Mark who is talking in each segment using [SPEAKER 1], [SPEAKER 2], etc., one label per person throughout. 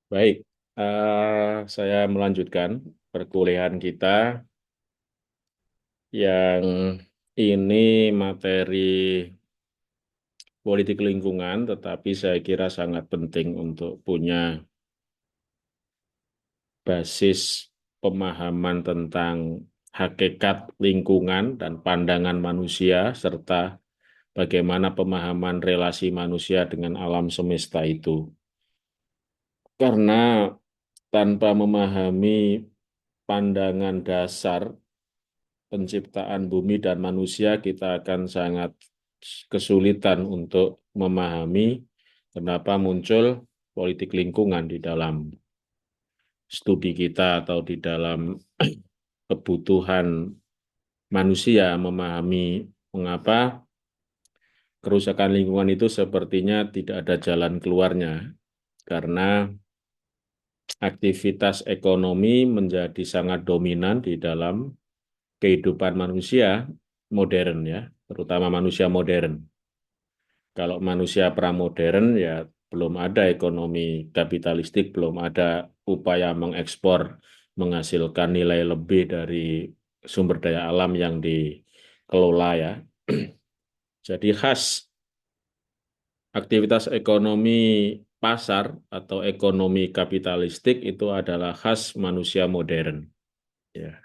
[SPEAKER 1] Baik, saya melanjutkan perkuliahan kita yang ini materi politik lingkungan, tetapi saya kira sangat penting untuk punya basis pemahaman tentang hakikat lingkungan dan pandangan manusia, serta bagaimana pemahaman relasi manusia dengan alam semesta itu. Karena tanpa memahami pandangan dasar penciptaan bumi dan manusia, kita akan sangat kesulitan untuk memahami kenapa muncul politik lingkungan di dalam studi kita atau di dalam kebutuhan manusia memahami mengapa kerusakan lingkungan itu sepertinya tidak ada jalan keluarnya, karena aktivitas ekonomi menjadi sangat dominan di dalam kehidupan manusia modern ya, terutama manusia modern. Kalau manusia pramodern ya belum ada ekonomi kapitalistik, belum ada upaya mengekspor, menghasilkan nilai lebih dari sumber daya alam yang dikelola ya. Jadi khas aktivitas ekonomi pasar atau ekonomi kapitalistik itu adalah khas manusia modern. Ya.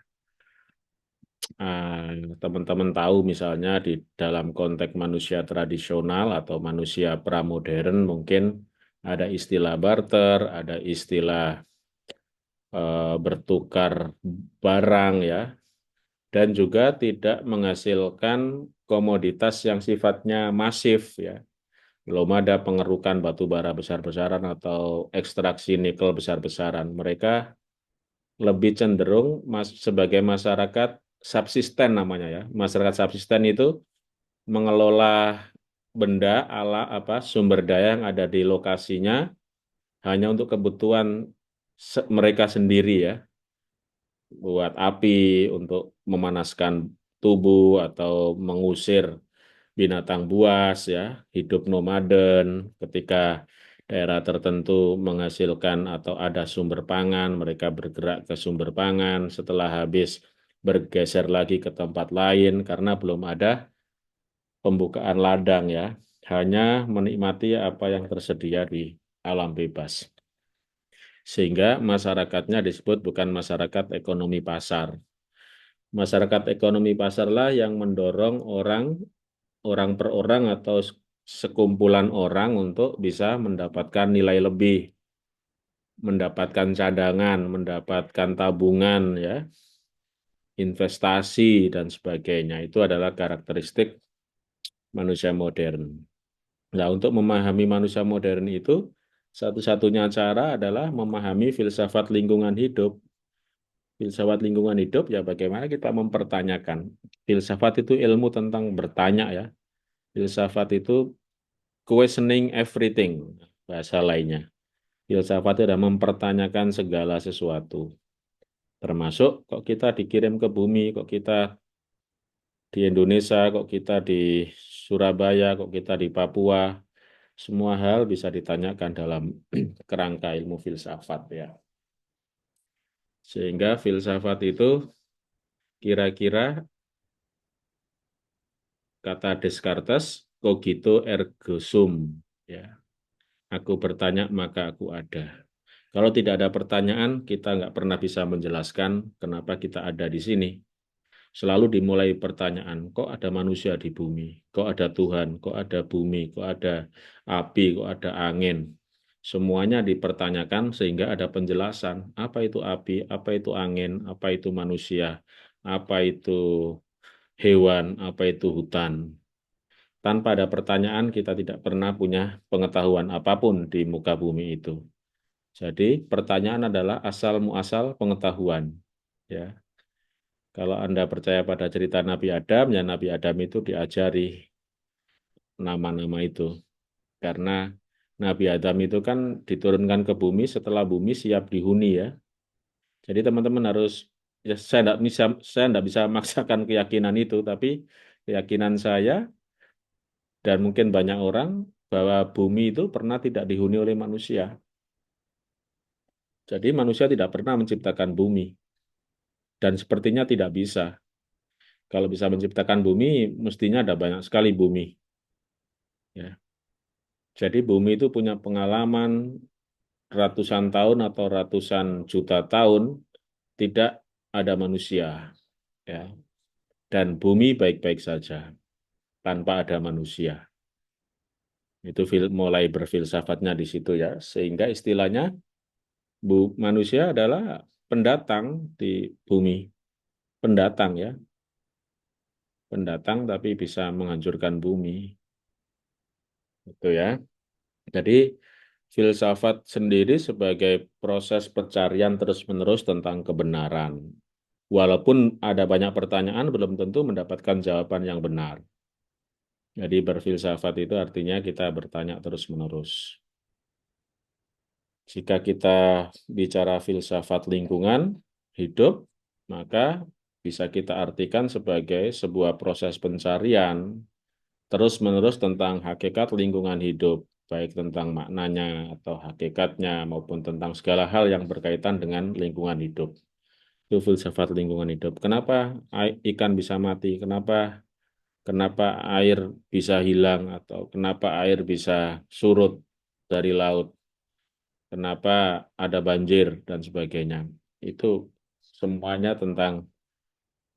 [SPEAKER 1] Teman-teman tahu misalnya di dalam konteks manusia tradisional atau manusia pramodern mungkin ada istilah barter, ada istilah bertukar barang ya, dan juga tidak menghasilkan komoditas yang sifatnya masif ya. Belum ada pengerukan batu bara besar-besaran atau ekstraksi nikel besar-besaran. Mereka lebih cenderung sebagai masyarakat subsisten namanya ya. Masyarakat subsisten itu mengelola benda ala apa sumber daya yang ada di lokasinya hanya untuk kebutuhan mereka sendiri ya, buat api untuk memanaskan tubuh atau mengusir binatang buas ya, hidup nomaden ketika daerah tertentu menghasilkan atau ada sumber pangan, mereka bergerak ke sumber pangan, setelah habis bergeser lagi ke tempat lain karena belum ada pembukaan ladang ya, hanya menikmati apa yang tersedia di alam bebas. Sehingga masyarakatnya disebut bukan masyarakat ekonomi pasar. Masyarakat ekonomi pasarlah yang mendorong orang per orang atau sekumpulan orang untuk bisa mendapatkan nilai lebih, mendapatkan cadangan, mendapatkan tabungan ya, investasi dan sebagainya. Itu adalah karakteristik manusia modern. Nah, untuk memahami manusia modern itu, satu-satunya cara adalah memahami filsafat lingkungan hidup. Filsafat lingkungan hidup ya bagaimana kita mempertanyakan. Filsafat itu ilmu tentang bertanya ya. Filsafat itu questioning everything, bahasa lainnya. Filsafat itu adalah mempertanyakan segala sesuatu. Termasuk kok kita dikirim ke bumi, kok kita di Indonesia, kok kita di Surabaya, kok kita di Papua. Semua hal bisa ditanyakan dalam kerangka ilmu filsafat ya. Sehingga filsafat itu kira-kira kata Descartes, cogito ergo sum. Ya, aku bertanya maka aku ada. Kalau tidak ada pertanyaan, kita nggak pernah bisa menjelaskan kenapa kita ada di sini. Selalu dimulai pertanyaan, kok ada manusia di bumi? Kok ada Tuhan? Kok ada bumi? Kok ada api? Kok ada angin? Semuanya dipertanyakan sehingga ada penjelasan. Apa itu api? Apa itu angin? Apa itu manusia? Apa itu hewan? Apa itu hutan? Tanpa ada pertanyaan, kita tidak pernah punya pengetahuan apapun di muka bumi itu. Jadi, pertanyaan adalah asal muasal pengetahuan. Ya, kalau Anda percaya pada cerita Nabi Adam, ya Nabi Adam itu diajari nama-nama itu. Karena Nabi Adam itu kan diturunkan ke bumi setelah bumi siap dihuni ya. Jadi teman-teman harus, ya saya tidak bisa memaksakan keyakinan itu, tapi keyakinan saya dan mungkin banyak orang bahwa bumi itu pernah tidak dihuni oleh manusia. Jadi manusia tidak pernah menciptakan bumi dan sepertinya tidak bisa. Kalau bisa menciptakan bumi, mestinya ada banyak sekali bumi. Ya. Jadi bumi itu punya pengalaman ratusan tahun atau ratusan juta tahun tidak ada manusia. Ya. Dan bumi baik-baik saja tanpa ada manusia. Itu mulai berfilsafatnya di situ ya. Sehingga istilahnya manusia adalah pendatang di bumi. Pendatang ya. Pendatang tapi bisa menghancurkan bumi. Itu ya. Jadi filsafat sendiri sebagai proses pencarian terus-menerus tentang kebenaran. Walaupun ada banyak pertanyaan, belum tentu mendapatkan jawaban yang benar. Jadi berfilsafat itu artinya kita bertanya terus-menerus. Jika kita bicara filsafat lingkungan hidup, maka bisa kita artikan sebagai sebuah proses pencarian terus-menerus tentang hakikat lingkungan hidup, baik tentang maknanya atau hakikatnya maupun tentang segala hal yang berkaitan dengan lingkungan hidup. Itu filsafat lingkungan hidup. Kenapa ikan bisa mati? Kenapa air bisa hilang atau kenapa air bisa surut dari laut? Kenapa ada banjir dan sebagainya? Itu semuanya tentang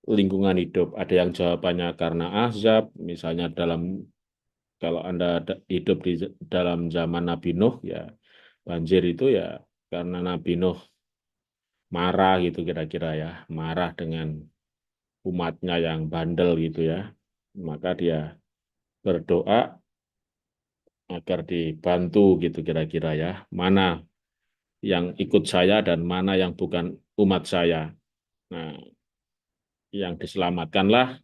[SPEAKER 1] lingkungan hidup. Ada yang jawabannya karena azab, misalnya kalau Anda hidup di dalam zaman Nabi Nuh, ya banjir itu ya karena Nabi Nuh marah gitu kira-kira ya, marah dengan umatnya yang bandel gitu ya. Maka dia berdoa agar dibantu gitu kira-kira ya. Mana yang ikut saya dan mana yang bukan umat saya. Nah, yang diselamatkanlah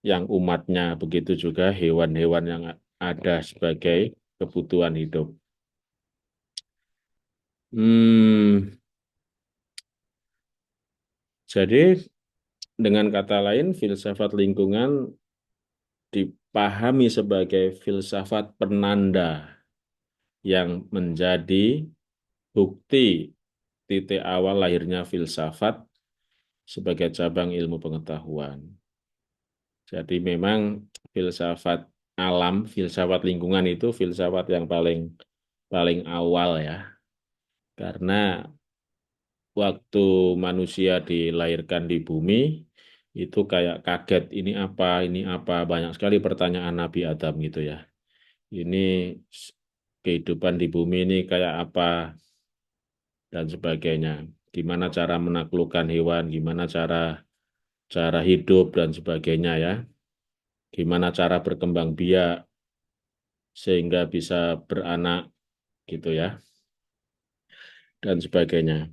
[SPEAKER 1] yang umatnya, begitu juga hewan-hewan yang ada sebagai kebutuhan hidup. Hmm, jadi dengan kata lain, filsafat lingkungan dipahami sebagai filsafat penanda yang menjadi bukti titik awal lahirnya filsafat sebagai cabang ilmu pengetahuan. Jadi memang filsafat alam, filsafat lingkungan itu filsafat yang paling paling awal ya. Karena waktu manusia dilahirkan di bumi, itu kayak kaget, ini apa, banyak sekali pertanyaan Nabi Adam gitu ya. Ini kehidupan di bumi ini kayak apa, dan sebagainya. Gimana cara menaklukkan hewan, gimana cara cara hidup, dan sebagainya ya. Gimana cara berkembang biak, sehingga bisa beranak, gitu ya, dan sebagainya.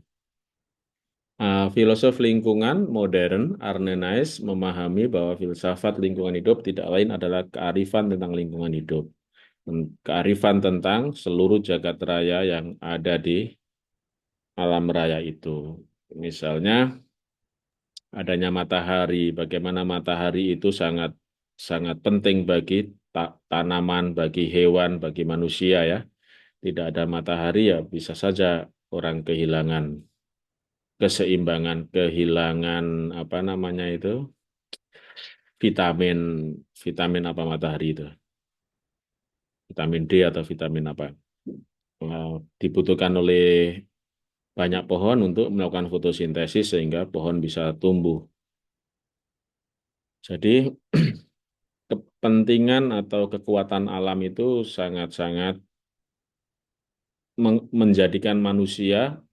[SPEAKER 1] Filosof lingkungan modern Arne Naess memahami bahwa filsafat lingkungan hidup tidak lain adalah kearifan tentang lingkungan hidup, kearifan tentang seluruh jagat raya yang ada di alam raya itu. Misalnya adanya matahari, bagaimana matahari itu sangat sangat penting bagi tanaman, bagi hewan, bagi manusia ya. Tidak ada matahari ya bisa saja orang kehilangan keseimbangan, kehilangan apa namanya itu vitamin vitamin apa matahari itu, vitamin D atau vitamin apa. Dibutuhkan oleh banyak pohon untuk melakukan fotosintesis sehingga pohon bisa tumbuh. Jadi kepentingan atau kekuatan alam itu sangat-sangat menjadikan manusia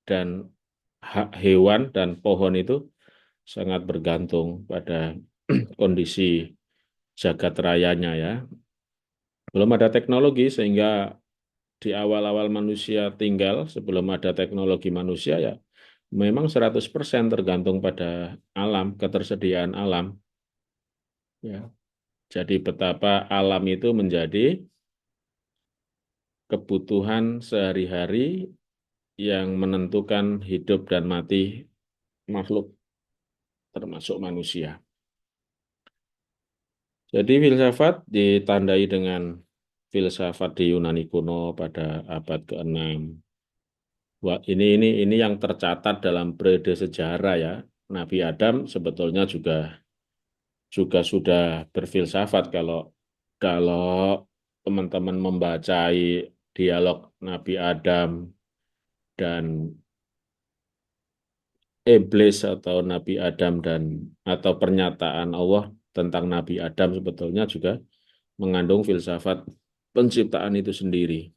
[SPEAKER 1] dan hak hewan dan pohon itu sangat bergantung pada kondisi jagat rayanya ya. Belum ada teknologi sehingga di awal-awal manusia tinggal sebelum ada teknologi manusia ya memang 100% tergantung pada alam, ketersediaan alam ya. Jadi betapa alam itu menjadi kebutuhan sehari-hari yang menentukan hidup dan mati makhluk termasuk manusia. Jadi filsafat ditandai dengan filsafat di Yunani kuno pada abad ke-6, Wah, ini yang tercatat dalam periode sejarah ya. Nabi Adam sebetulnya juga sudah berfilsafat kalau kalau teman-teman membaca dialog Nabi Adam dan iblis atau Nabi Adam atau pernyataan Allah tentang Nabi Adam sebetulnya juga mengandung filsafat penciptaan itu sendiri.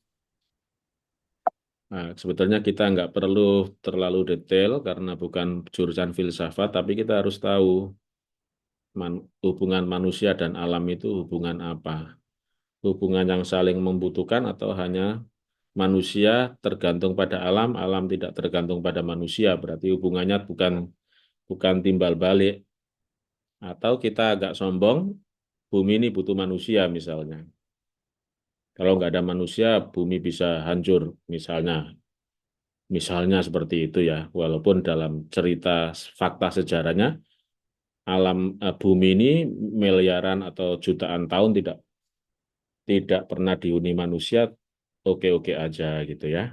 [SPEAKER 1] Nah, sebetulnya kita nggak perlu terlalu detail karena bukan jurusan filsafat, tapi kita harus tahu hubungan manusia dan alam itu hubungan apa. Hubungan yang saling membutuhkan atau hanya manusia tergantung pada alam, alam tidak tergantung pada manusia. Berarti hubungannya bukan bukan timbal balik. Atau kita agak sombong, bumi ini butuh manusia misalnya. Kalau nggak ada manusia, bumi bisa hancur misalnya. Misalnya seperti itu ya, walaupun dalam cerita fakta sejarahnya, bumi ini miliaran atau jutaan tahun tidak pernah dihuni manusia, oke-oke aja gitu ya.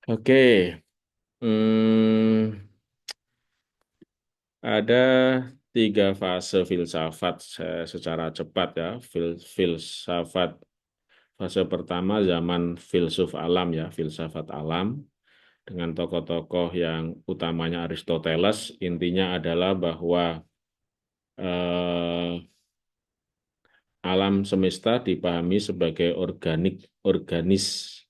[SPEAKER 1] Oke, hmm, ada tiga fase filsafat secara cepat ya. Filsafat fase pertama zaman filsuf alam ya, filsafat alam dengan tokoh-tokoh yang utamanya Aristoteles. Intinya adalah bahwa eh, alam semesta dipahami sebagai organis,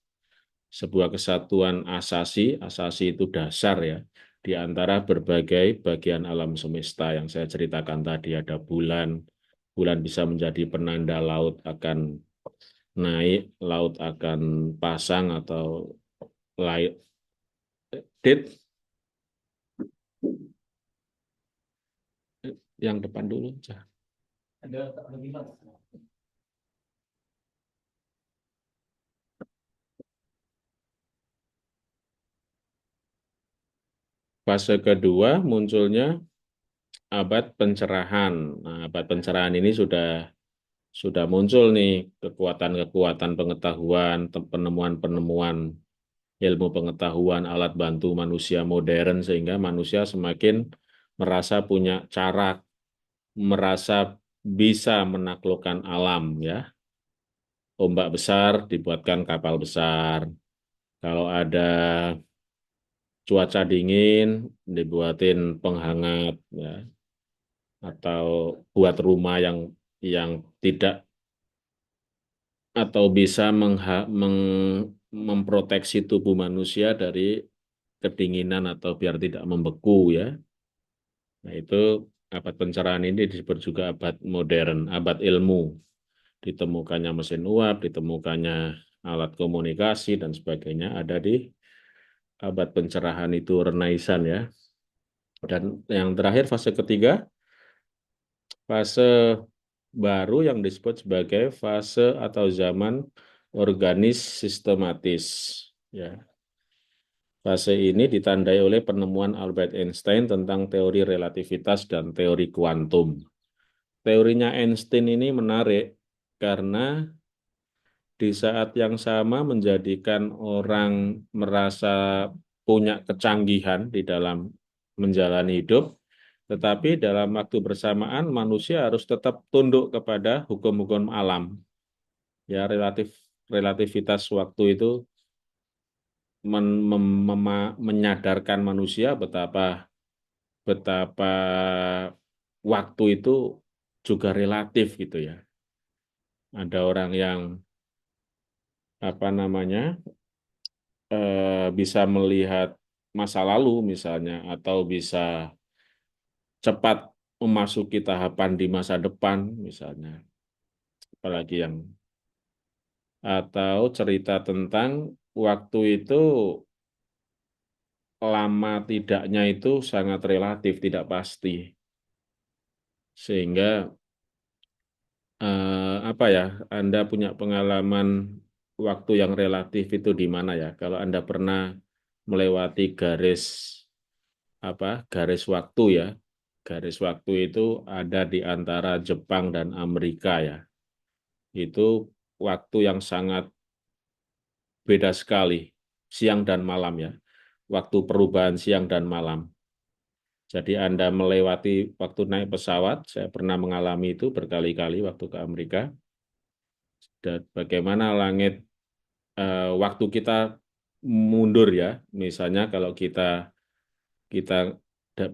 [SPEAKER 1] sebuah kesatuan asasi. Asasi itu dasar ya, di antara berbagai bagian alam semesta yang saya ceritakan tadi. Ada bulan, bulan bisa menjadi penanda laut akan naik, laut akan pasang atau laut. Dit, yang depan dulu. Fase kedua munculnya abad pencerahan. Nah, abad pencerahan ini sudah muncul nih kekuatan-kekuatan pengetahuan, penemuan-penemuan ilmu pengetahuan, alat bantu manusia modern sehingga manusia semakin merasa punya cara, merasa bisa menaklukkan alam ya. Ombak besar dibuatkan kapal besar. Kalau ada cuaca dingin dibuatin penghangat ya, atau buat rumah yang tidak atau bisa memproteksi tubuh manusia dari kedinginan atau biar tidak membeku ya. Nah, itu abad pencerahan ini disebut juga abad modern, abad ilmu. Ditemukannya mesin uap, ditemukannya alat komunikasi dan sebagainya ada di abad pencerahan itu Renaissance ya. Dan yang terakhir fase ketiga, fase baru yang disebut sebagai fase atau zaman organis sistematis. Ya, fase ini ditandai oleh penemuan Albert Einstein tentang teori relativitas dan teori kuantum. Teorinya Einstein ini menarik karena di saat yang sama menjadikan orang merasa punya kecanggihan di dalam menjalani hidup, tetapi dalam waktu bersamaan manusia harus tetap tunduk kepada hukum-hukum alam. Ya, relativitas waktu itu menyadarkan manusia betapa betapa waktu itu juga relatif gitu ya. Ada orang yang apa namanya bisa melihat masa lalu misalnya atau bisa cepat memasuki tahapan di masa depan misalnya. Apalagi yang atau cerita tentang waktu itu lama tidaknya itu sangat relatif, tidak pasti. Sehingga apa ya, Anda punya pengalaman waktu yang relatif itu di mana ya? Kalau Anda pernah melewati garis waktu ya. Garis waktu itu ada di antara Jepang dan Amerika ya. Itu waktu yang sangat beda sekali siang dan malam ya. Waktu perubahan siang dan malam. Jadi Anda melewati waktu naik pesawat, saya pernah mengalami itu berkali-kali waktu ke Amerika. Dan bagaimana langit waktu kita mundur ya, misalnya kalau kita kita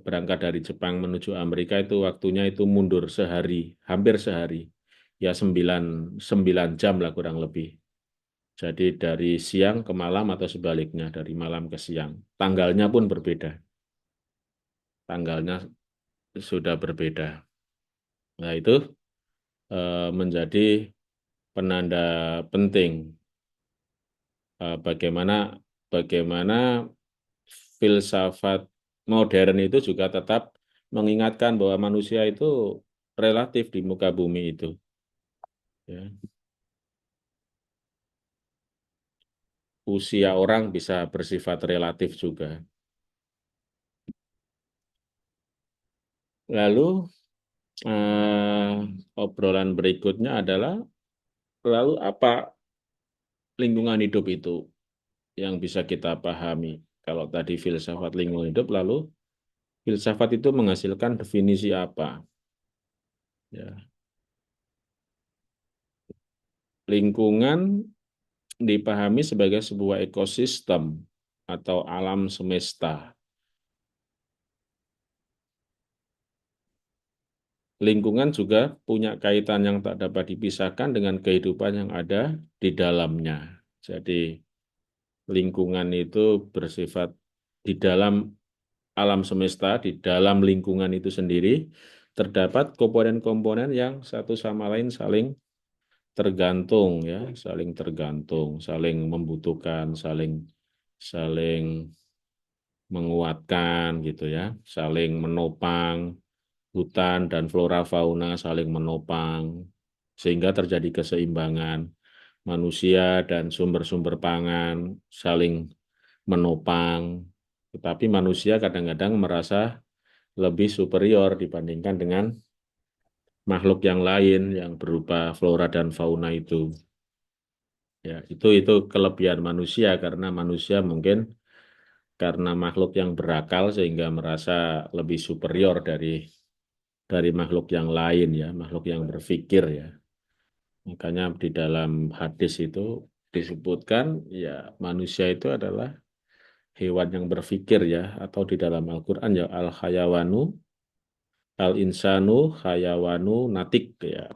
[SPEAKER 1] berangkat dari Jepang menuju Amerika itu waktunya itu mundur sehari, hampir sehari, ya 9 jam lah kurang lebih. Jadi dari siang ke malam atau sebaliknya, dari malam ke siang. Tanggalnya pun berbeda, tanggalnya sudah berbeda. Nah itu menjadi penanda penting bagaimana bagaimana filsafat modern itu juga tetap mengingatkan bahwa manusia itu relatif di muka bumi itu. Ya. Usia orang bisa bersifat relatif juga. Lalu obrolan berikutnya adalah lalu apa lingkungan hidup itu yang bisa kita pahami. Kalau tadi filsafat lingkungan hidup, lalu filsafat itu menghasilkan definisi apa? Ya, lingkungan dipahami sebagai sebuah ekosistem atau alam semesta. Lingkungan juga punya kaitan yang tak dapat dipisahkan dengan kehidupan yang ada di dalamnya. Jadi, lingkungan itu bersifat di dalam alam semesta, di dalam lingkungan itu sendiri, terdapat komponen-komponen yang satu sama lain saling tergantung, ya, saling tergantung, saling membutuhkan, saling saling menguatkan gitu ya, saling menopang, hutan dan flora fauna saling menopang sehingga terjadi keseimbangan. Manusia dan sumber-sumber pangan saling menopang. Tetapi manusia kadang-kadang merasa lebih superior dibandingkan dengan makhluk yang lain yang berupa flora dan fauna itu. Ya, itu kelebihan manusia karena manusia mungkin karena makhluk yang berakal sehingga merasa lebih superior dari makhluk yang lain ya, makhluk yang berpikir ya. Makanya di dalam hadis itu disebutkan ya manusia itu adalah hewan yang berpikir ya, atau di dalam Al-Qur'an ya al-hayawanu al-insanu hayawanu natik ya.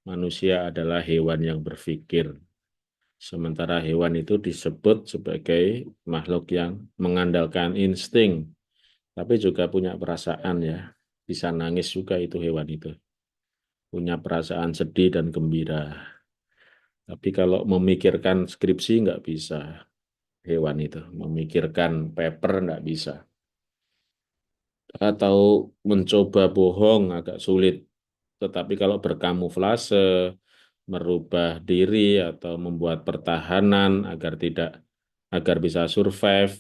[SPEAKER 1] Manusia adalah hewan yang berpikir. Sementara hewan itu disebut sebagai makhluk yang mengandalkan insting, tapi juga punya perasaan ya. Bisa nangis juga itu hewan itu. Punya perasaan sedih dan gembira. Tapi kalau memikirkan skripsi nggak bisa hewan itu. Memikirkan paper nggak bisa. Atau mencoba bohong agak sulit. Tetapi kalau berkamuflase, merubah diri atau membuat pertahanan agar bisa survive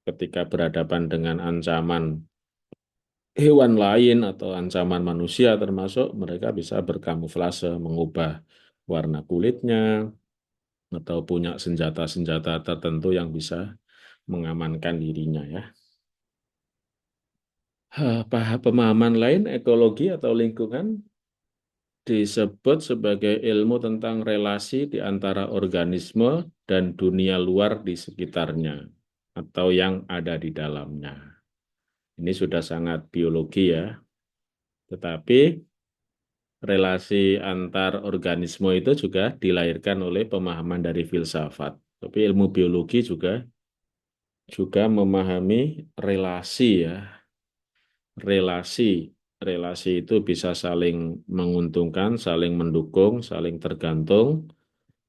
[SPEAKER 1] ketika berhadapan dengan ancaman hewan lain atau ancaman manusia termasuk mereka bisa berkamuflase, mengubah warna kulitnya atau punya senjata-senjata tertentu yang bisa mengamankan dirinya ya. Pemahaman lain ekologi atau lingkungan disebut sebagai ilmu tentang relasi di antara organisme dan dunia luar di sekitarnya atau yang ada di dalamnya. Ini sudah sangat biologi ya, tetapi relasi antar organisme itu juga dilahirkan oleh pemahaman dari filsafat. Tapi ilmu biologi juga memahami relasi ya. Relasi relasi itu bisa saling menguntungkan, saling mendukung, saling tergantung,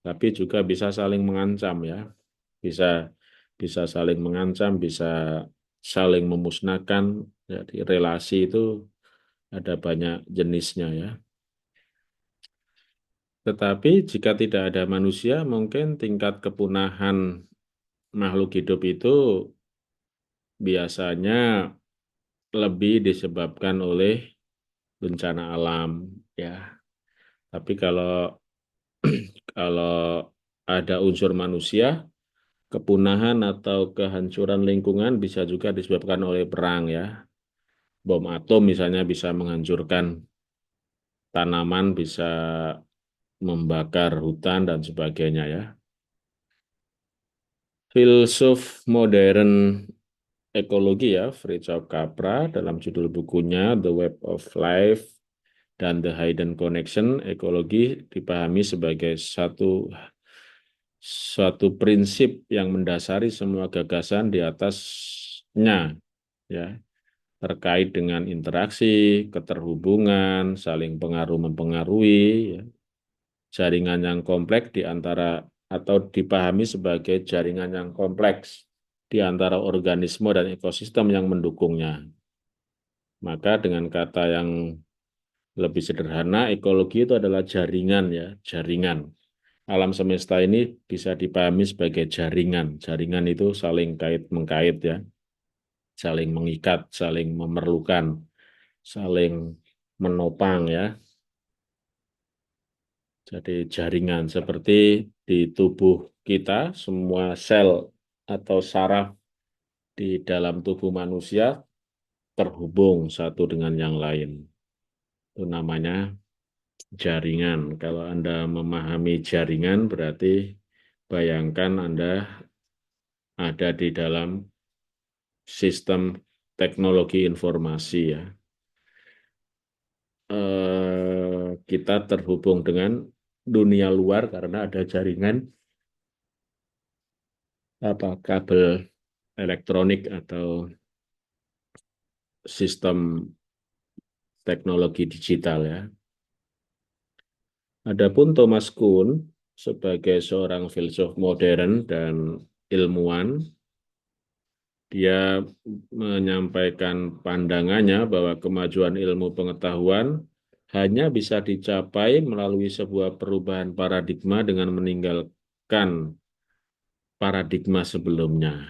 [SPEAKER 1] tapi juga bisa saling mengancam ya. Bisa bisa saling mengancam, bisa saling memusnahkan. Jadi relasi itu ada banyak jenisnya ya. Tetapi jika tidak ada manusia, mungkin tingkat kepunahan makhluk hidup itu biasanya lebih disebabkan oleh bencana alam ya. Tapi kalau kalau ada unsur manusia, kepunahan atau kehancuran lingkungan bisa juga disebabkan oleh perang ya. Bom atom misalnya bisa menghancurkan tanaman, bisa membakar hutan dan sebagainya ya. Filsuf modern ekologi ya, Fritjof Capra dalam judul bukunya The Web of Life dan The Hidden Connection, ekologi dipahami sebagai suatu prinsip yang mendasari semua gagasan di atasnya ya, terkait dengan interaksi, keterhubungan, saling pengaruh mempengaruhi, ya, jaringan yang kompleks di antara atau dipahami sebagai jaringan yang kompleks di antara organisme dan ekosistem yang mendukungnya. Maka dengan kata yang lebih sederhana, ekologi itu adalah jaringan ya, jaringan. Alam semesta ini bisa dipahami sebagai jaringan. Jaringan itu saling kait-mengkait ya, saling mengikat, saling memerlukan, saling menopang ya. Jadi jaringan seperti di tubuh kita, semua sel atau saraf di dalam tubuh manusia terhubung satu dengan yang lain. Itu namanya jaringan. Kalau Anda memahami jaringan, berarti bayangkan Anda ada di dalam sistem teknologi informasi ya. Kita terhubung dengan dunia luar karena ada jaringan kabel elektronik atau sistem teknologi digital ya. Adapun Thomas Kuhn sebagai seorang filsuf modern dan ilmuwan, dia menyampaikan pandangannya bahwa kemajuan ilmu pengetahuan hanya bisa dicapai melalui sebuah perubahan paradigma dengan meninggalkan paradigma sebelumnya.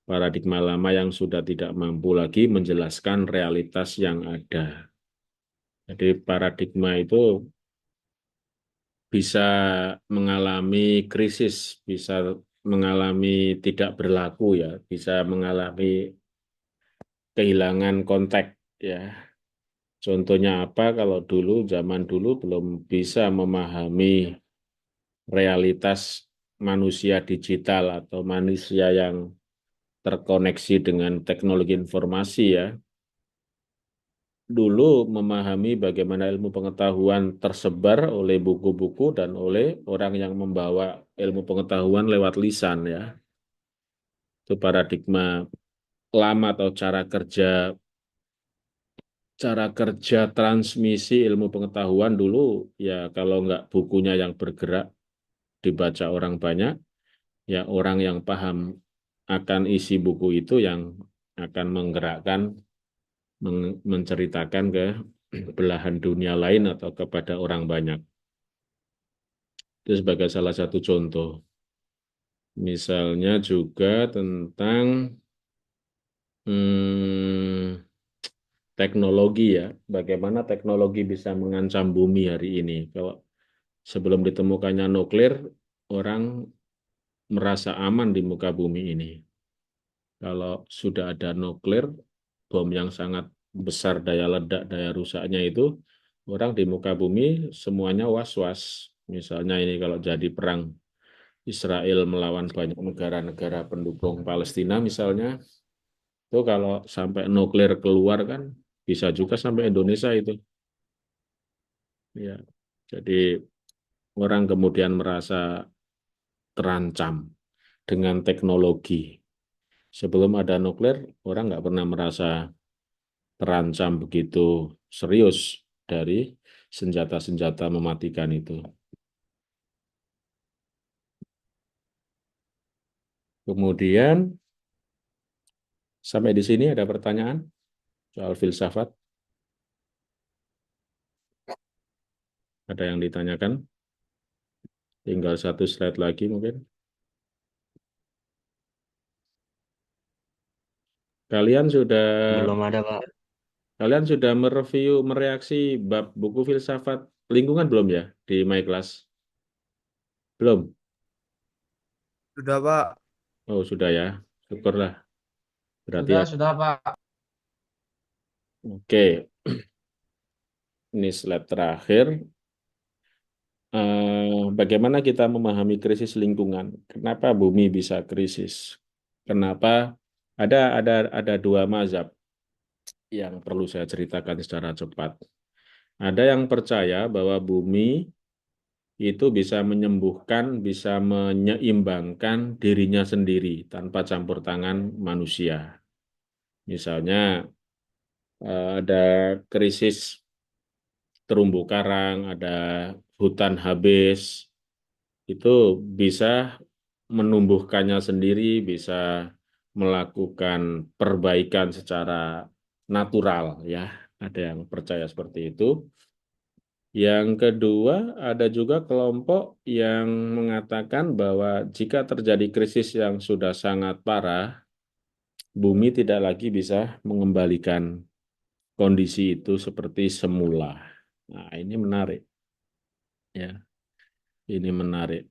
[SPEAKER 1] Paradigma lama yang sudah tidak mampu lagi menjelaskan realitas yang ada. Jadi paradigma itu bisa mengalami krisis, bisa mengalami tidak berlaku ya, bisa mengalami kehilangan kontak ya. Contohnya apa? Kalau dulu, zaman dulu belum bisa memahami realitas manusia digital atau manusia yang terkoneksi dengan teknologi informasi ya. Dulu memahami bagaimana ilmu pengetahuan tersebar oleh buku-buku dan oleh orang yang membawa ilmu pengetahuan lewat lisan ya. Itu paradigma lama atau cara kerja transmisi ilmu pengetahuan dulu ya kalau nggak bukunya yang bergerak dibaca orang banyak, ya orang yang paham akan isi buku itu yang akan menggerakkan, menceritakan ke belahan dunia lain atau kepada orang banyak. Itu sebagai salah satu contoh. Misalnya juga tentang hmm, teknologi ya, bagaimana teknologi bisa mengancam bumi hari ini. Kalau sebelum ditemukannya nuklir, orang merasa aman di muka bumi ini. Kalau sudah ada nuklir, bom yang sangat besar daya ledak, daya rusaknya itu, orang di muka bumi semuanya was-was. Misalnya ini kalau jadi perang Israel melawan banyak negara-negara pendukung Palestina misalnya, itu kalau sampai nuklir keluar kan bisa juga sampai Indonesia itu. Ya, jadi orang kemudian merasa terancam dengan teknologi. Sebelum ada nuklir, orang nggak pernah merasa terancam begitu serius dari senjata-senjata mematikan itu. Kemudian sampai di sini ada pertanyaan soal filsafat. Ada yang ditanyakan? Tinggal satu slide lagi mungkin. Kalian sudah
[SPEAKER 2] Belum ada, Pak.
[SPEAKER 1] kalian sudah mereview, mereaksi bab buku filsafat lingkungan belum ya di My Class? Belum?
[SPEAKER 2] Sudah, Pak.
[SPEAKER 1] Oh, sudah ya. Syukurlah. Berarti ya.
[SPEAKER 2] Sudah, Pak.
[SPEAKER 1] Oke, ini slide terakhir. Bagaimana kita memahami krisis lingkungan? Kenapa bumi bisa krisis? Kenapa ada dua mazhab yang perlu saya ceritakan secara cepat. Ada yang percaya bahwa bumi itu bisa menyembuhkan, bisa menyeimbangkan dirinya sendiri tanpa campur tangan manusia. Misalnya ada krisis terumbu karang, ada hutan habis, itu bisa menumbuhkannya sendiri, bisa melakukan perbaikan secara natural, ya. Ada yang percaya seperti itu. Yang kedua, ada juga kelompok yang mengatakan bahwa jika terjadi krisis yang sudah sangat parah, bumi tidak lagi bisa mengembalikan kondisi itu seperti semula. Nah, ini menarik, ya. Ini menarik.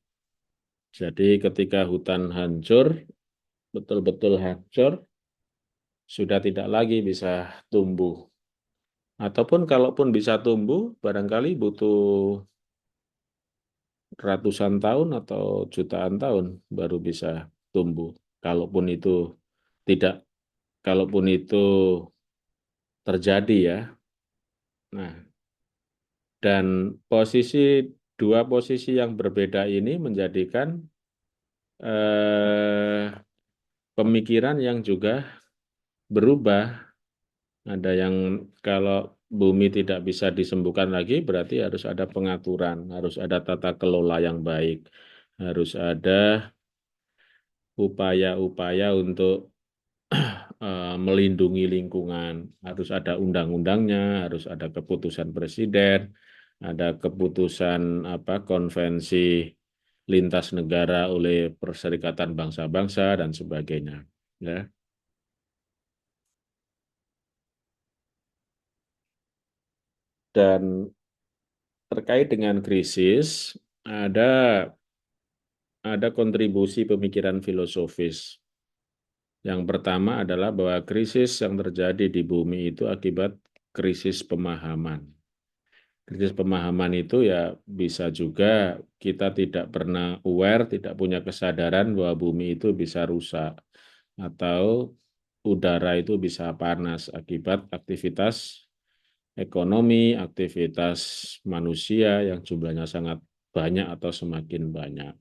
[SPEAKER 1] Jadi ketika hutan hancur, betul-betul hancur, sudah tidak lagi bisa tumbuh. Ataupun kalaupun bisa tumbuh, barangkali butuh ratusan tahun atau jutaan tahun baru bisa tumbuh. Kalaupun itu tidak, kalaupun itu terjadi ya. Nah, dan dua posisi yang berbeda ini menjadikan eh, pemikiran yang juga berubah. Ada yang kalau bumi tidak bisa disembuhkan lagi, berarti harus ada pengaturan, harus ada tata kelola yang baik, harus ada upaya-upaya untuk melindungi lingkungan, harus ada undang-undangnya, harus ada keputusan presiden, ada keputusan apa konvensi lintas negara oleh Perserikatan Bangsa-Bangsa dan sebagainya. Ya. Dan terkait dengan krisis, ada ada kontribusi pemikiran filosofis. Yang pertama adalah bahwa krisis yang terjadi di bumi itu akibat krisis pemahaman. Krisis pemahaman itu ya bisa juga kita tidak pernah aware, tidak punya kesadaran bahwa bumi itu bisa rusak atau udara itu bisa panas akibat aktivitas ekonomi, aktivitas manusia yang jumlahnya sangat banyak atau semakin banyak.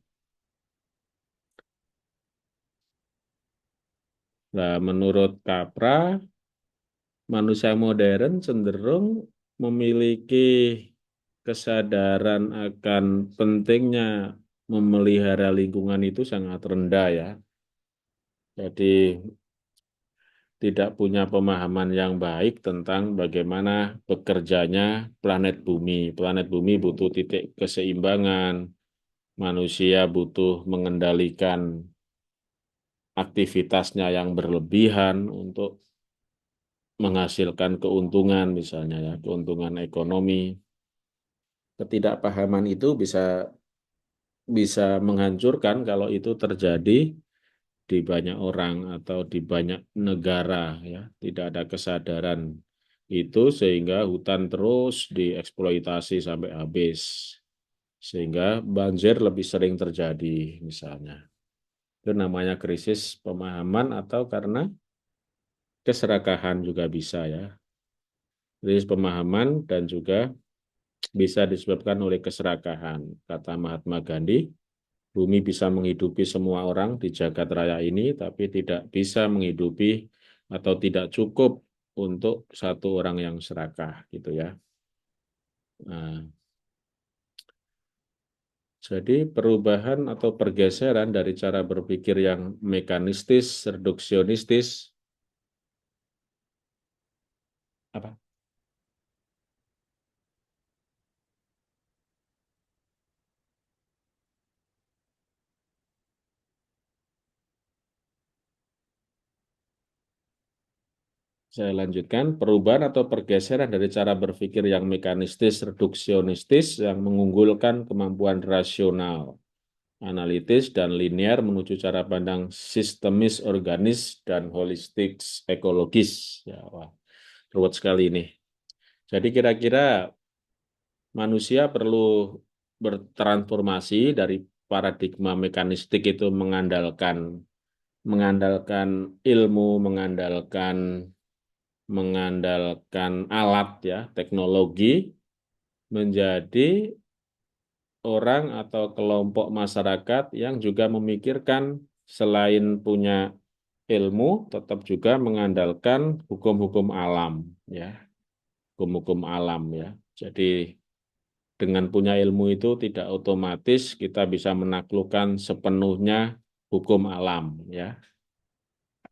[SPEAKER 1] Nah, menurut Capra, manusia modern cenderung memiliki kesadaran akan pentingnya memelihara lingkungan itu sangat rendah ya. Jadi tidak punya pemahaman yang baik tentang bagaimana bekerjanya planet bumi. Planet bumi butuh titik keseimbangan, manusia butuh mengendalikan aktivitasnya yang berlebihan untuk menghasilkan keuntungan misalnya ya, keuntungan ekonomi. Ketidakpahaman itu bisa bisa menghancurkan kalau itu terjadi di banyak orang atau di banyak negara ya, tidak ada kesadaran itu sehingga hutan terus dieksploitasi sampai habis. Sehingga banjir lebih sering terjadi misalnya. Itu namanya krisis pemahaman atau karena keserakahan juga bisa ya. Krisis pemahaman dan juga bisa disebabkan oleh keserakahan. Kata Mahatma Gandhi, bumi bisa menghidupi semua orang di jagat raya ini, tapi tidak bisa menghidupi atau tidak cukup untuk satu orang yang serakah, gitu ya. Nah, jadi perubahan atau pergeseran dari cara berpikir yang mekanistis, reduksionistis, apa? Saya lanjutkan, perubahan atau pergeseran dari cara berpikir yang mekanistis, reduksionistis, yang mengunggulkan kemampuan rasional analitis dan linear menuju cara pandang sistemis, organis, dan holistik ekologis. Ya, wah, ruwet sekali ini. Jadi kira-kira manusia perlu bertransformasi dari paradigma mekanistik itu mengandalkan ilmu, mengandalkan alat ya, teknologi menjadi orang atau kelompok masyarakat yang juga memikirkan selain punya ilmu, tetap juga mengandalkan hukum-hukum alam, ya, hukum-hukum alam, ya. Jadi dengan punya ilmu itu tidak otomatis kita bisa menaklukkan sepenuhnya hukum alam, ya.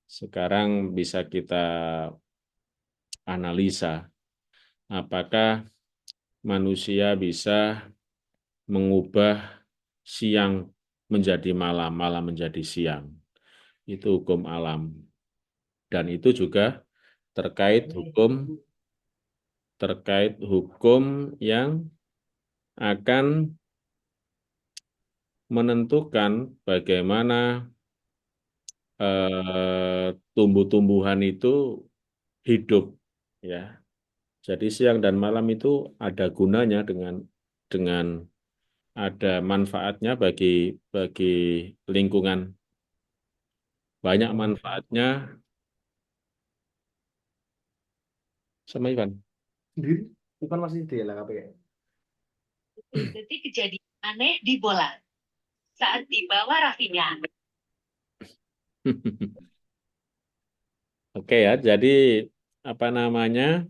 [SPEAKER 1] Sekarang bisa kita analisa apakah manusia bisa mengubah siang menjadi malam, malam menjadi siang. Itu hukum alam. Dan itu juga terkait hukum yang akan menentukan bagaimana tumbuh-tumbuhan itu hidup, ya. Jadi siang dan malam itu ada gunanya dengan ada manfaatnya bagi lingkungan. Banyak manfaatnya sama Ivan.
[SPEAKER 2] Sendiri? Bukan masih di lah KPK.
[SPEAKER 3] Detik kejadian aneh di bola saat dibawa Rafinya.
[SPEAKER 1] Oke ya, jadi apa namanya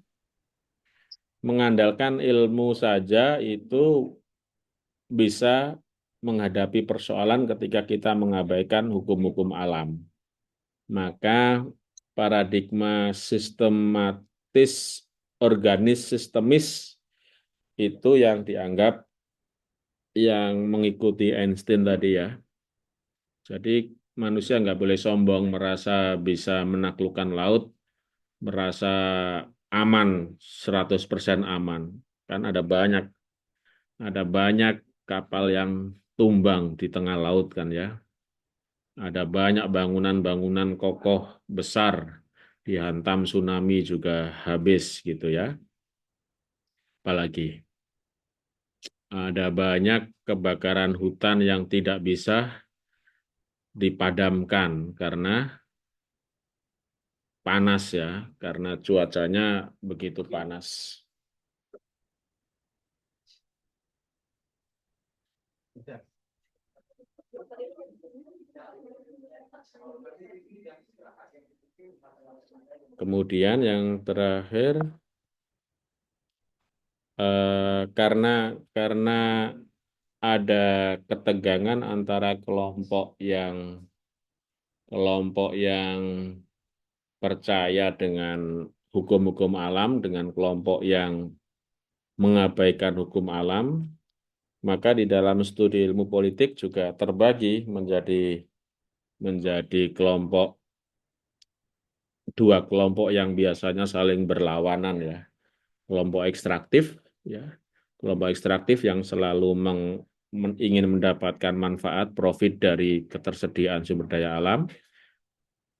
[SPEAKER 1] mengandalkan ilmu saja itu bisa menghadapi persoalan ketika kita mengabaikan hukum-hukum alam. Maka paradigma sistematis, organis, sistemis itu yang dianggap yang mengikuti Einstein tadi ya. Jadi manusia nggak boleh sombong merasa bisa menaklukkan laut, merasa aman, 100% aman. Kan ada banyak kapal yang tumbang di tengah laut kan ya. Ada banyak bangunan-bangunan kokoh besar dihantam tsunami juga habis gitu ya. Apalagi ada banyak kebakaran hutan yang tidak bisa dipadamkan karena panas ya, karena cuacanya begitu panas. Kemudian yang terakhir karena ada ketegangan antara kelompok yang percaya dengan hukum-hukum alam dengan kelompok yang mengabaikan hukum alam, maka di dalam studi ilmu politik juga terbagi menjadi dua kelompok yang biasanya saling berlawanan ya. Kelompok ekstraktif ya. Kelompok ekstraktif yang selalu ingin mendapatkan manfaat profit dari ketersediaan sumber daya alam,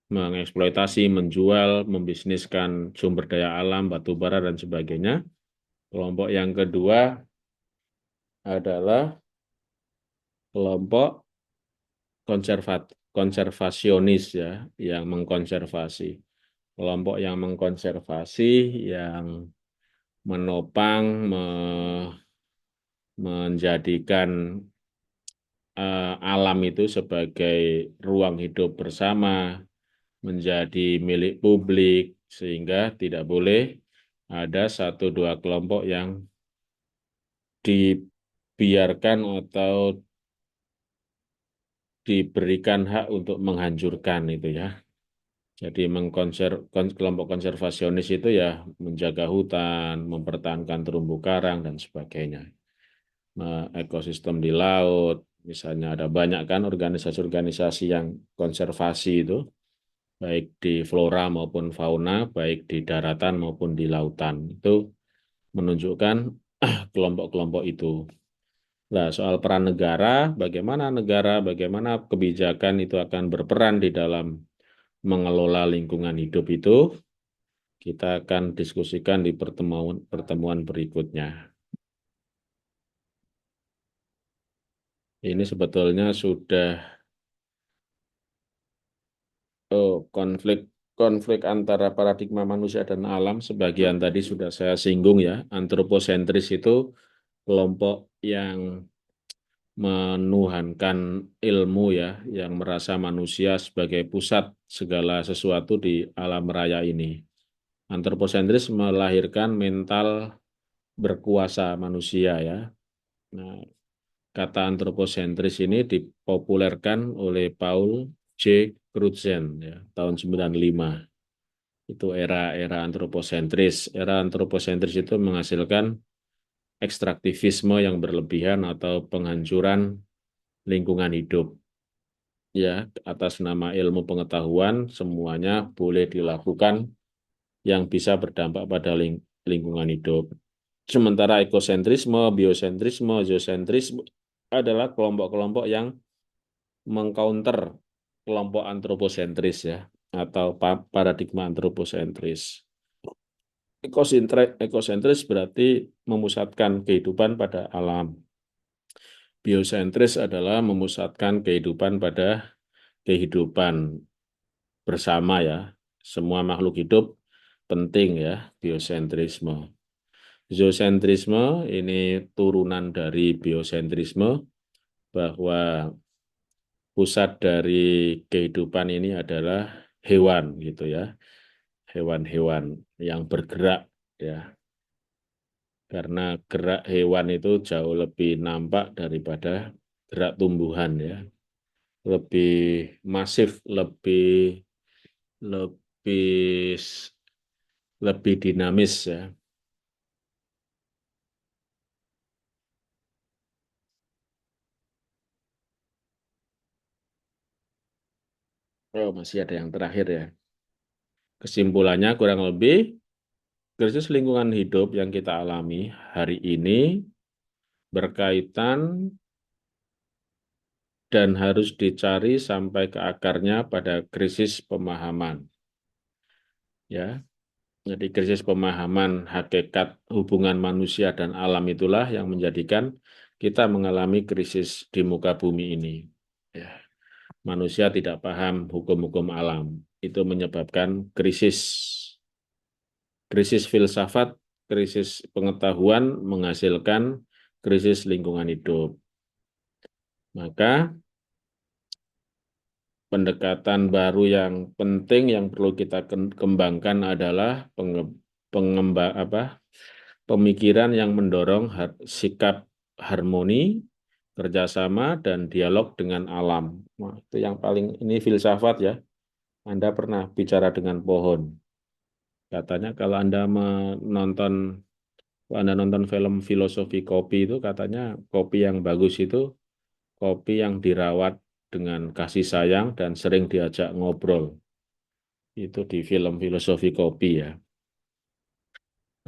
[SPEAKER 1] mengeksploitasi, menjual, membisniskan sumber daya alam, batu bara dan sebagainya. Kelompok yang kedua adalah kelompok konservasionis ya, yang mengkonservasi. Kelompok yang mengkonservasi, yang menopang, menjadikan alam itu sebagai ruang hidup bersama, menjadi milik publik, sehingga tidak boleh ada satu dua kelompok yang dibiarkan atau diberikan hak untuk menghancurkan itu ya. Jadi kelompok konservasionis itu ya menjaga hutan, mempertahankan terumbu karang dan sebagainya. Ekosistem di laut, misalnya ada banyak kan organisasi-organisasi yang konservasi itu, baik di flora maupun fauna, baik di daratan maupun di lautan. Itu menunjukkan kelompok-kelompok itu. Nah, soal peran negara, bagaimana kebijakan itu akan berperan di dalam mengelola lingkungan hidup itu, kita akan diskusikan di pertemuan berikutnya. Ini sebetulnya sudah konflik antara paradigma manusia dan alam. Sebagian tadi sudah saya singgung ya. Antroposentris itu kelompok yang menuhankan ilmu ya, yang merasa manusia sebagai pusat segala sesuatu di alam raya ini. Antroposentris melahirkan mental berkuasa manusia ya. Nah, kata antroposentris ini dipopulerkan oleh Paul J. Crutzen ya, tahun 95. Itu era antroposentris. Era antroposentris itu menghasilkan ekstraktivisme yang berlebihan atau penghancuran lingkungan hidup. Ya, atas nama ilmu pengetahuan semuanya boleh dilakukan yang bisa berdampak pada lingkungan hidup. Sementara ekosentrisme, biosentrisme, geosentrisme adalah kelompok-kelompok yang mengcounter kelompok antroposentris ya, atau paradigma antroposentris. Ekosentris berarti memusatkan kehidupan pada alam. Biosentris adalah memusatkan kehidupan pada kehidupan bersama ya. Semua makhluk hidup penting ya, biosentrisme. Zoosentrisme ini turunan dari biosentrisme, bahwa pusat dari kehidupan ini adalah hewan gitu ya. Hewan-hewan yang bergerak ya. Karena gerak hewan itu jauh lebih nampak daripada gerak tumbuhan ya. Lebih masif, lebih lebih dinamis ya. Oh, masih ada yang terakhir ya. Kesimpulannya kurang lebih krisis lingkungan hidup yang kita alami hari ini berkaitan dan harus dicari sampai ke akarnya pada krisis pemahaman. Ya, jadi krisis pemahaman hakikat hubungan manusia dan alam itulah yang menjadikan kita mengalami krisis di muka bumi ini. Ya, manusia tidak paham hukum-hukum alam. Itu menyebabkan krisis filsafat, krisis pengetahuan menghasilkan krisis lingkungan hidup. Maka pendekatan baru yang penting yang perlu kita kembangkan adalah pemikiran yang mendorong sikap harmoni, kerjasama, dan dialog dengan alam. Nah, itu yang paling, ini filsafat ya. Anda pernah bicara dengan pohon. Katanya kalau Anda nonton film filosofi kopi itu, katanya kopi yang bagus itu kopi yang dirawat dengan kasih sayang dan sering diajak ngobrol. Itu di film filosofi kopi ya.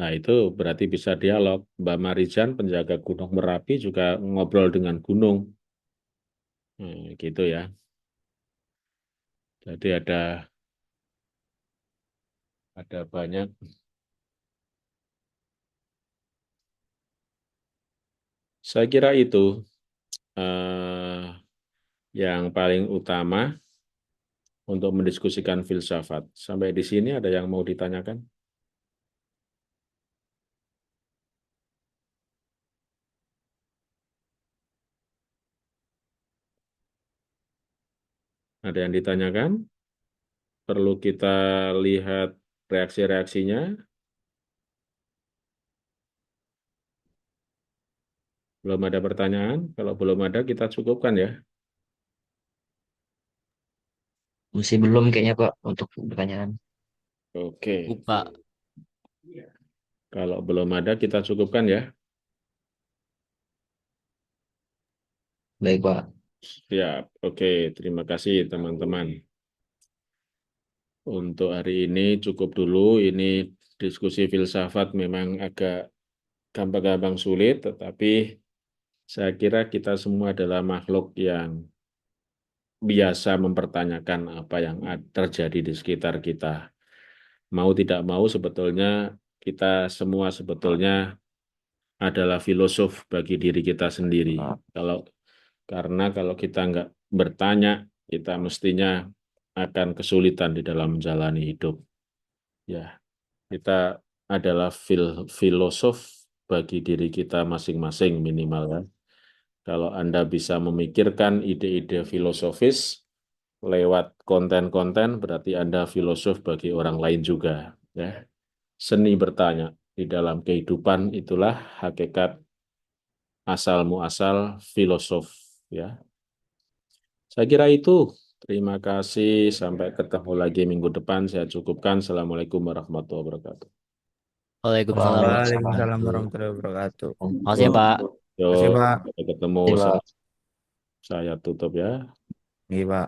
[SPEAKER 1] Nah, itu berarti bisa dialog. Mbak Marijan, penjaga Gunung Merapi, juga ngobrol dengan gunung. Gitu ya. Jadi ada banyak. Saya kira itu eh, yang paling utama untuk mendiskusikan filsafat. Sampai di sini ada yang mau ditanyakan? Ada yang ditanyakan? Perlu kita lihat reaksi-reaksinya. Belum ada pertanyaan? Kalau belum ada, kita cukupkan ya.
[SPEAKER 4] Masih belum kayaknya Pak untuk pertanyaan.
[SPEAKER 1] Oke.
[SPEAKER 5] Pak,
[SPEAKER 1] Kalau belum ada, kita cukupkan ya.
[SPEAKER 4] Baik Pak.
[SPEAKER 1] Siap. Oke, terima kasih teman-teman. Untuk hari ini cukup dulu. Ini diskusi filsafat memang agak gampang-gampang sulit, tetapi Saya kira kita semua adalah makhluk yang biasa mempertanyakan apa yang terjadi di sekitar kita. Mau tidak mau sebetulnya kita semua sebetulnya adalah filosof bagi diri kita sendiri. Karena kalau kita nggak bertanya, kita mestinya akan kesulitan di dalam menjalani hidup. Ya, kita adalah filosof bagi diri kita masing-masing minimal kan. Kalau Anda bisa memikirkan ide-ide filosofis lewat konten-konten, berarti Anda filosof bagi orang lain juga. Ya. Seni bertanya di dalam kehidupan itulah hakikat asal muasal filosof. Ya, saya kira itu. Terima kasih. Sampai ketemu lagi minggu depan. Saya cukupkan. Assalamualaikum warahmatullahi wabarakatuh.
[SPEAKER 4] Waalaikumsalam warahmatullahi
[SPEAKER 5] Waalaikumsalam
[SPEAKER 4] wabarakatuh.
[SPEAKER 5] warahmatullahi wabarakatuh.
[SPEAKER 4] Makasih ya, Pak.
[SPEAKER 5] Terima kasih,
[SPEAKER 1] Yuk,
[SPEAKER 5] Pak.
[SPEAKER 1] sampai ketemu.
[SPEAKER 4] Terima
[SPEAKER 1] Saya tutup ya.
[SPEAKER 5] Iya, Pak.